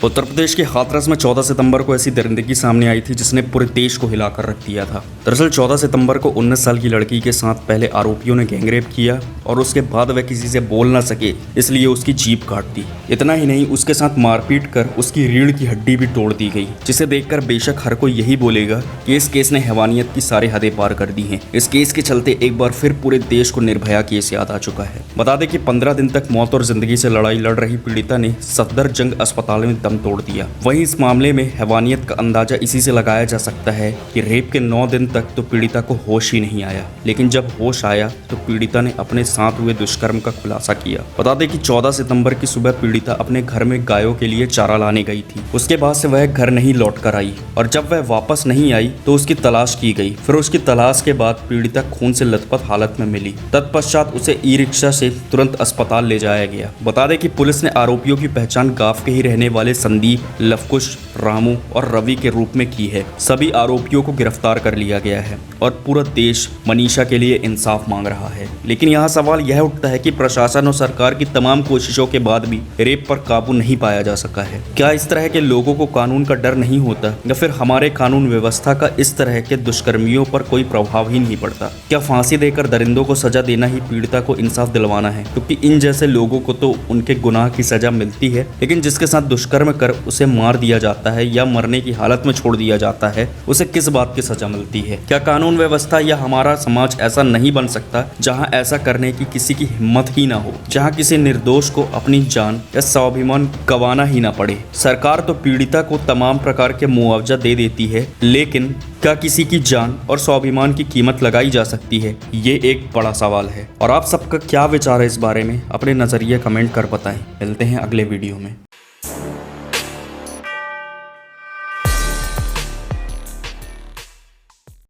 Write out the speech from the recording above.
उत्तर प्रदेश के हाथरस में 14 सितंबर को ऐसी दरिंदगी सामने आई थी जिसने पूरे देश को हिलाकर रख दिया था। दरअसल 14 सितंबर को 19 साल की लड़की के साथ पहले आरोपियों ने गैंगरेप किया और उसके बाद वह किसी से बोल ना सके इसलिए उसकी जीभ काट दी। इतना ही नहीं, उसके साथ मारपीट कर उसकी रीढ़ की हड्डी भी तोड़ दी गई, जिसे देखकर बेशक हर कोई यही बोलेगा कि इस केस ने हैवानियत की सारे हदें पार कर दी हैं। इस केस के चलते एक बार फिर पूरे देश को निर्भया केस याद आ चुका है। बता दें कि 15 दिन तक मौत और जिंदगी से लड़ाई लड़ रही पीड़िता ने सफदरजंग अस्पताल में दम तोड़ दिया। वहीं इस मामले में हैवानियत का अंदाजा इसी से लगाया जा सकता है कि रेप के 9 दिन तक तो पीड़िता को होश ही नहीं आया, लेकिन जब होश आया तो पीड़िता ने अपने साथ हुए दुष्कर्म का खुलासा किया। बता दें कि 14 सितंबर की सुबह पीड़िता अपने घर में गायों के लिए चारा लाने गई थी। उसके बाद से वह घर नहीं लौट कर आई और जब वह वापस नहीं आई तो उसकी तलाश की गई। फिर उसकी तलाश के बाद पीड़िता खून से लथपथ हालत में मिली। तत्पश्चात उसे ई रिक्शा से तुरंत अस्पताल ले जाया गया। बता दें कि पुलिस ने आरोपियों की पहचान गांव के ही रहने वाले संदीप, लवकुश, रामू और रवि के रूप में की है। सभी आरोपियों को गिरफ्तार कर लिया गया है और पूरा देश मनीषा के लिए इंसाफ मांग रहा है। लेकिन यहाँ सवाल यह उठता है कि प्रशासन और सरकार की तमाम कोशिशों के बाद भी रेप पर काबू नहीं पाया जा सका है। क्या इस तरह के लोगों को कानून का डर नहीं होता, या फिर हमारे कानून व्यवस्था का इस तरह के दुष्कर्मियों पर कोई प्रभाव ही नहीं पड़ता? क्या फांसी देकर दरिंदों को सजा देना ही पीड़िता को इंसाफ दिलवाना है? क्योंकि इन जैसे लोगों को तो उनके गुनाह की सजा मिलती है, लेकिन जिसके साथ दुष्कर्म कर उसे मार दिया जाता है या मरने की हालत में छोड़ दिया जाता है, उसे किस बात की सजा मिलती है? क्या कानून व्यवस्था या हमारा समाज ऐसा नहीं बन सकता जहां ऐसा करने की किसी की हिम्मत ही ना हो, जहां किसी निर्दोष को अपनी जान या स्वाभिमान गंवाना ही ना पड़े? सरकार तो पीड़िता को तमाम प्रकार के मुआवजा दे देती है, लेकिन क्या किसी की जान और स्वाभिमान की कीमत लगाई जा सकती है? ये एक बड़ा सवाल है। और आप सबका क्या विचार है इस बारे में? अपने नजरिए कमेंट कर बताएं। मिलते हैं अगले वीडियो में।